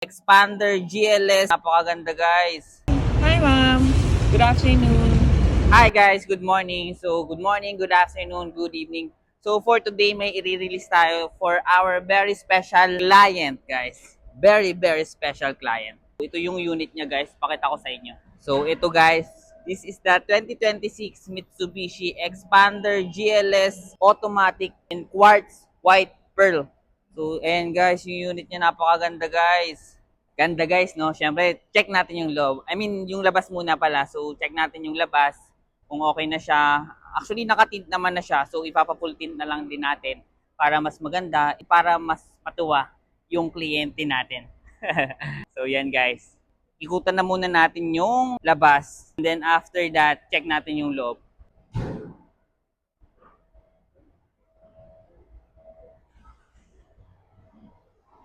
Expander GLS. Napakaganda guys. Hi, ma'am. Good afternoon. Hi guys, good morning. So good morning, good afternoon, good evening. So for today may i-release tayo for our very special client guys. Very special client. Ito yung unit niya guys, pakita ko sa inyo. So ito guys, this is the 2026 Mitsubishi Expander GLS Automatic in Quartz White Pearl. So and guys, yung unit niya napakaganda guys. Ganda guys, no? Siyempre, check natin yung loob. I mean, yung labas muna pala. So, check natin yung labas. Kung okay na siya. Actually, nakatint naman na siya. So, ipapapull tint na lang din natin para mas maganda, para mas matuwa yung kliyente natin. So, yan guys. Ikutan na muna natin yung labas. And then, after that, check natin yung loob.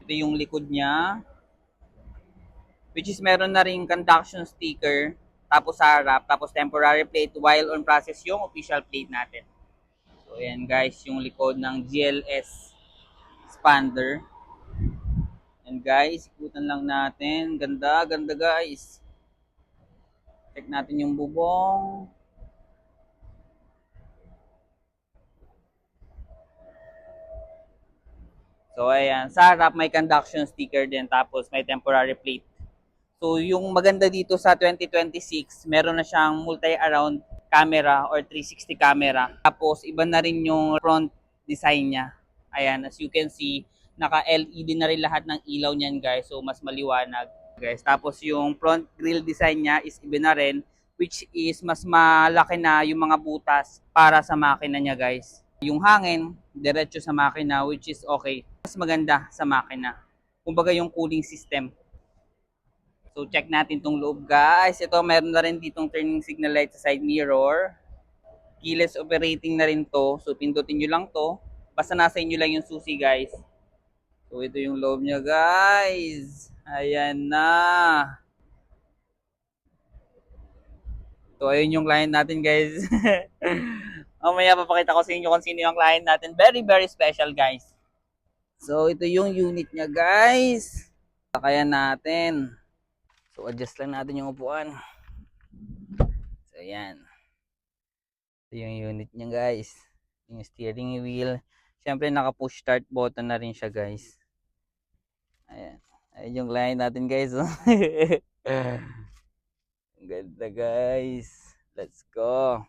Ito yung likod niya. Which is meron na ring conduction sticker, tapos sa harap, tapos temporary plate while on process yung official plate natin. So ayan guys, yung likod ng GLS Expander. And guys, ikutan lang natin. Ganda guys. Check natin yung bubong. So ayan, sa harap may conduction sticker din, tapos may temporary plate. So, yung maganda dito sa 2026, meron na siyang multi-around camera or 360 camera. Tapos, iba na rin yung front design niya. Ayan, as you can see, naka-LED na rin lahat ng ilaw niyan guys. So, mas maliwanag guys. Tapos, yung front grille design niya is iba na rin, which is mas malaki na yung mga butas para sa makina niya guys. Yung hangin, diretso sa makina, which is okay. Mas maganda sa makina. Kumbaga yung cooling system. So, check natin tong loob, guys. Ito, meron na rin ditong turning signal light sa side mirror. Keyless operating na rin to. So, pindutin nyo lang to. Basta nasa inyo lang yung susi, guys. So, ito yung loob niya, guys. Ayan na. So, ayun yung client natin, guys. Mamaya papakita ko sa inyo kung sino yung client natin. Very special, guys. So, ito yung unit niya, guys. Kaya natin. So, adjust lang natin yung upuan. So, ayan. Ito yung unit niya, guys. Yung steering wheel. Siyempre, naka-push start button na rin siya, guys. Ayan. Ayan yung client natin, guys. Ang ganda, guys. Let's go.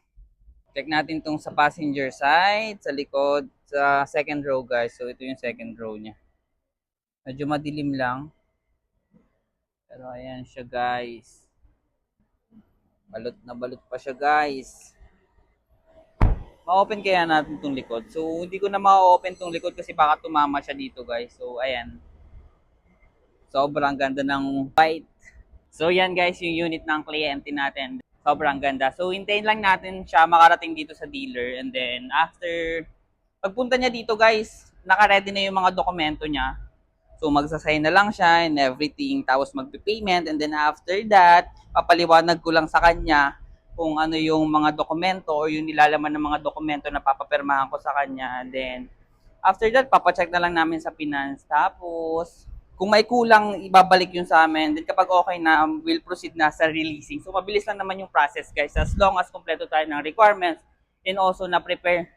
Check natin tong sa passenger side, sa likod, sa second row, guys. So, ito yung second row niya. Medyo madilim lang. Pero, ayan siya, guys. Balot na balot pa siya, guys. Ma-open kaya natin itong likod. So, hindi ko na ma-open itong likod kasi baka tumama siya dito, guys. So, ayan. Sobrang ganda ng white. So, yan guys, yung unit ng kliyente natin. Sobrang ganda. So, hintayin lang natin siya makarating dito sa dealer. And then, after pagpunta niya dito, guys, naka-ready na yung mga dokumento niya. So, magsasign na lang siya and everything. Tapos, magpe-payment. And then, after that, papaliwanag ko lang sa kanya kung ano yung mga dokumento or yung nilalaman ng mga dokumento na papapirmahan ko sa kanya. And then, after that, papacheck na lang namin sa finance. Tapos, kung may kulang, ibabalik yun sa amin. Then, kapag okay na, we'll proceed na sa releasing. So, mabilis lang naman yung process, guys. As long as kompleto tayo ng requirements and also na-prepare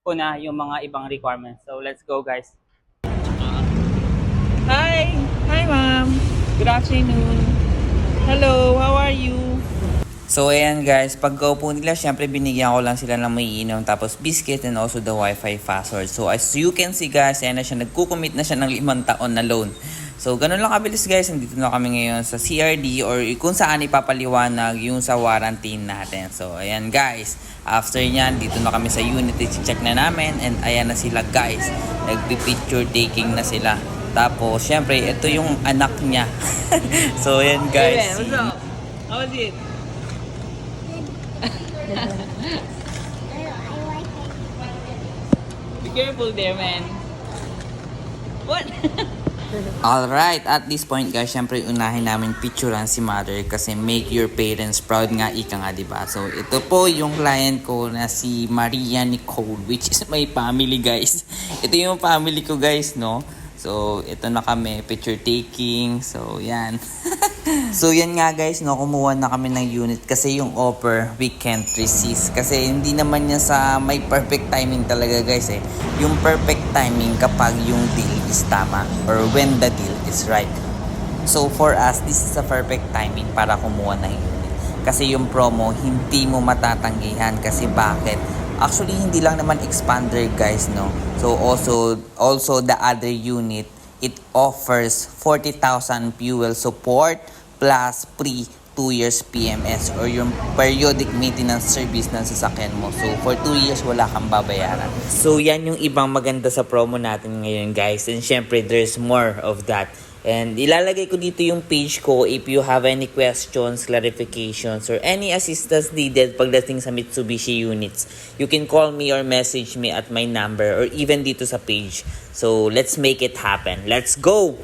ko na yung mga ibang requirements. So, let's go, guys. Hi. Hi, ma'am. Good afternoon. Hello, how are you? So, ayan guys, pagkaupo nila, syempre binigyan ko lang sila ng may inom, tapos biscuit and also the Wi-Fi password. So, as you can see guys, ayan na siya, nagkukommit na siya ng 5 taon na loan. So, ganun lang kabilis guys, nandito na kami ngayon sa CRD or kung saan ipapaliwanag yung sa warranty natin. So, ayan guys, after nyan, dito na kami sa unit, check na namin, and ayan na sila guys, nagpi-picture taking na sila. Tapos, syempre, ito yung anak niya. So, ayan guys. Hey, what's up? How was it? Be careful there, man. What? Alright, at this point guys, syempre unahin namin picturean si mother kasi make your parents proud nga, ika nga, diba? So, ito po yung client ko na si Maria Nicole, which is my family guys. Ito yung family ko guys, no? So, ito na kami, picture taking. So, yan. So, yan nga guys, no, kumuha na kami ng unit kasi yung offer, we can't resist. Kasi hindi naman niya sa may perfect timing talaga guys eh. Yung perfect timing kapag yung deal is tama or when the deal is right. So, for us, this is a perfect timing para kumuha ng unit. Kasi yung promo, hindi mo matatanggihan. Kasi bakit? Actually, hindi lang naman expander guys, no? So, also the other unit, it offers 40,000 fuel support plus free 2 years PMS or yung periodic maintenance service ng sasakyan mo. So, for 2 years, wala kang babayaran. So, yan yung ibang maganda sa promo natin ngayon, guys. And syempre, there's more of that. And ilalagay ko dito yung page ko if you have any questions, clarifications, or any assistance needed pagdating sa Mitsubishi units. You can call me or message me at my number or even dito sa page. So, let's make it happen. Let's go!